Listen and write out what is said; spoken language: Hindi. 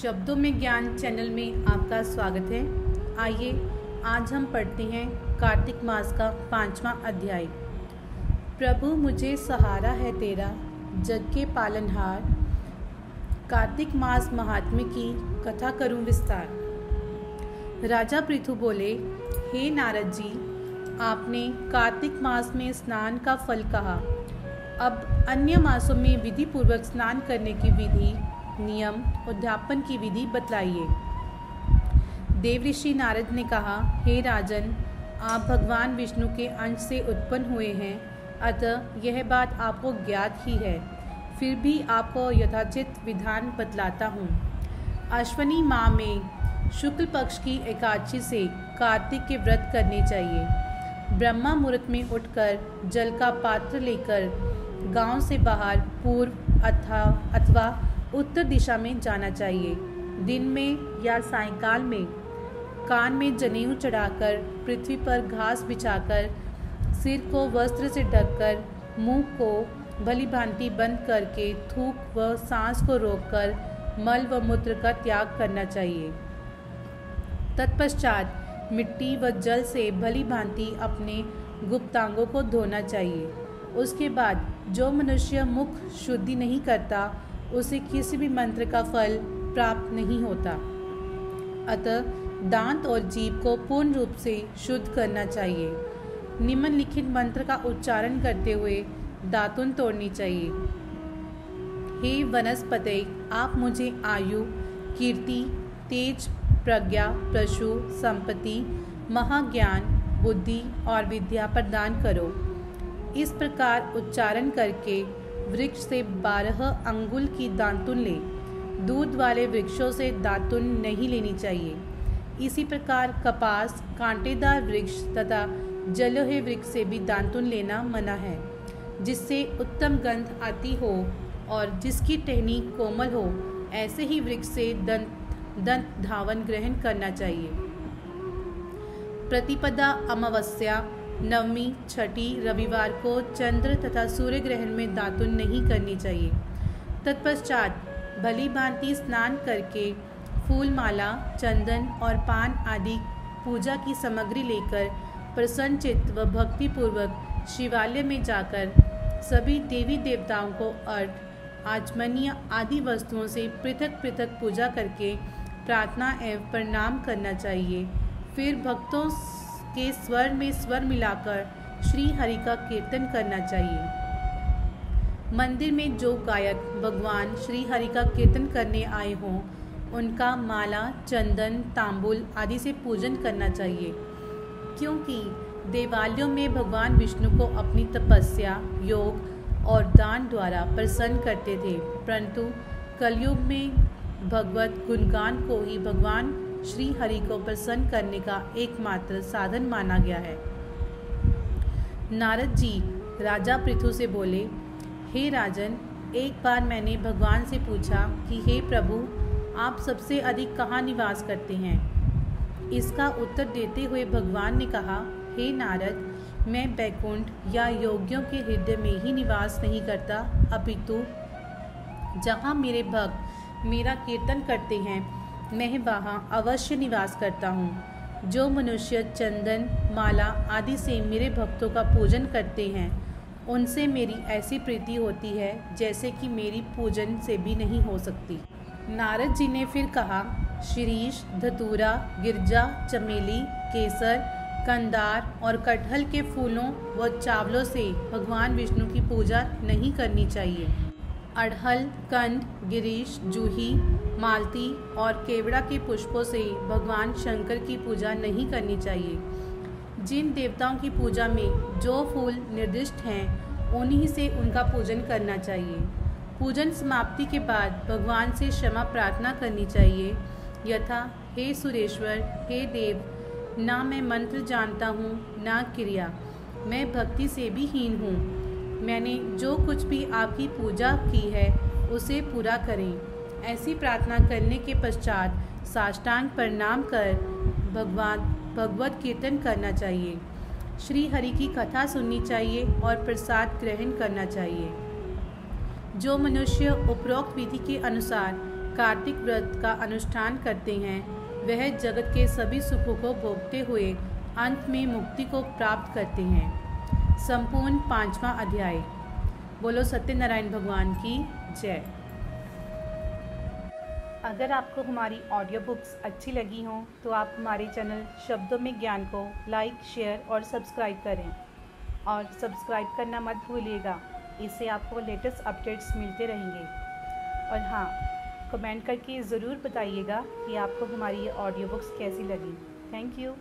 शब्दों में ज्ञान चैनल में आपका स्वागत है। आइए आज हम पढ़ते हैं कार्तिक मास का 5वां अध्याय। प्रभु मुझे सहारा है तेरा, जग के पालनहार। कार्तिक मास महात्म्य की कथा करूं विस्तार। राजा पृथु बोले, हे नारद जी, आपने कार्तिक मास में स्नान का फल कहा। अब अन्य मासों में विधि पूर्वक स्नान करने की विधि, नियम, उद्यापन की विधि बतलाइए। देवऋषि नारद ने कहा, हे राजन, आप भगवान विष्णु के अंश से उत्पन्न हुए हैं, अतः यह बात आपको ज्ञात ही है। फिर भी आपको यथाचित विधान बतलाता हूँ। अश्वनी माह में शुक्ल पक्ष की एकादशी से कार्तिक के व्रत करने चाहिए। ब्रह्मा मुहूर्त में उठकर जल का पात्र लेकर गांव से बाहर पूर्व अथवा उत्तर दिशा में जाना चाहिए। दिन में या सायंकाल में कान में जनेऊ चढ़ाकर, पृथ्वी पर घास बिछाकर, सिर को वस्त्र से ढककर, मुंह को भली भांति बंद करके थूक व सांस को रोककर मल व मूत्र का त्याग करना चाहिए। तत्पश्चात मिट्टी व जल से भली भांति अपने गुप्तांगों को धोना चाहिए। उसके बाद जो मनुष्य मुख शुद्धि नहीं करता, उसे किसी भी मंत्र का फल प्राप्त नहीं होता। अतः दांत और जीभ को पूर्ण रूप से शुद्ध करना चाहिए। निम्नलिखित मंत्र का उच्चारण करते हुए दातुन तोड़नी चाहिए। हे वनस्पते, आप मुझे आयु, कीर्ति, तेज, प्रज्ञा, प्रशु, संपत्ति, महाज्ञान, बुद्धि और विद्या प्रदान करो। इस प्रकार उच्चारण करके वृक्ष से 12 अंगुल की दातुन ले। दूध वाले वृक्षों से दातुन नहीं लेनी चाहिए। इसी प्रकार कपास, कांटेदार वृक्ष तथा जलोहे वृक्ष से भी दातुन लेना मना है, जिससे उत्तम गंध आती हो और जिसकी टहनी कोमल हो, ऐसे ही वृक्ष से दंत धावन ग्रहण करना चाहिए। प्रतिपदा, अमावस्या, नवमी, छठी, रविवार को चंद्र तथा सूर्य ग्रहण में दातुन नहीं करनी चाहिए। तत्पश्चात भली भांति स्नान करके फूल माला, चंदन और पान आदि पूजा की सामग्री लेकर प्रसन्नचित्त व भक्तिपूर्वक शिवालय में जाकर सभी देवी देवताओं को अर्घ्य, आचमनीय आदि वस्तुओं से पृथक पृथक पूजा करके प्रार्थना एवं प्रणाम करना चाहिए। फिर भक्तों के स्वर में स्वर मिलाकर श्री हरि का कीर्तन करना चाहिए। मंदिर में जो गायक भगवान श्री हरि का कीर्तन करने आए हों, उनका माला, चंदन, तांबुल आदि से पूजन करना चाहिए, क्योंकि देवालयों में भगवान विष्णु को अपनी तपस्या, योग और दान द्वारा प्रसन्न करते थे, परंतु कलयुग में भगवत गुणगान को ही भगवान श्री हरि को प्रसन्न करने का एकमात्र साधन माना गया है। नारद जी राजा पृथु से बोले, हे राजन, एक बार मैंने भगवान से पूछा कि हे प्रभु, आप सबसे अधिक कहाँ निवास करते हैं? इसका उत्तर देते हुए भगवान ने कहा, हे नारद, मैं बैकुंठ या योगियों के हृदय में ही निवास नहीं करता, अपितु जहाँ मेरे भक्त मेरा कीर्तन करते हैं, मैं वहाँ अवश्य निवास करता हूँ। जो मनुष्य चंदन, माला आदि से मेरे भक्तों का पूजन करते हैं, उनसे मेरी ऐसी प्रीति होती है जैसे कि मेरी पूजन से भी नहीं हो सकती। नारद जी ने फिर कहा, शीरीष, धतूरा, गिरजा, चमेली, केसर, कंदार और कटहल के फूलों व चावलों से भगवान विष्णु की पूजा नहीं करनी चाहिए। अड़हल, कंद, गिरीश, जूही, मालती और केवड़ा के पुष्पों से भगवान शंकर की पूजा नहीं करनी चाहिए। जिन देवताओं की पूजा में जो फूल निर्दिष्ट हैं, उन्हीं से उनका पूजन करना चाहिए। पूजन समाप्ति के बाद भगवान से क्षमा प्रार्थना करनी चाहिए, यथा, हे सुरेश्वर, हे देव, ना मैं मंत्र जानता हूँ, ना क्रिया, मैं भक्ति से भी हीन हूँ। मैंने जो कुछ भी आपकी पूजा की है, उसे पूरा करें। ऐसी प्रार्थना करने के पश्चात साष्टांग प्रणाम कर भगवत कीर्तन करना चाहिए। श्री हरि की कथा सुननी चाहिए और प्रसाद ग्रहण करना चाहिए। जो मनुष्य उपरोक्त विधि के अनुसार कार्तिक व्रत का अनुष्ठान करते हैं वह जगत के सभी सुखों को भोगते हुए अंत में मुक्ति को प्राप्त करते हैं। संपूर्ण 5वां अध्याय। बोलो सत्यनारायण भगवान की जय। अगर आपको हमारी ऑडियो बुक्स अच्छी लगी हों तो आप हमारे चैनल शब्दों में ज्ञान को लाइक, शेयर और सब्सक्राइब करें और सब्सक्राइब करना मत भूलिएगा। इससे आपको लेटेस्ट अपडेट्स मिलते रहेंगे। और हाँ, कमेंट करके ज़रूर बताइएगा कि आपको हमारी ये ऑडियो बुक्स कैसी लगी। Thank you.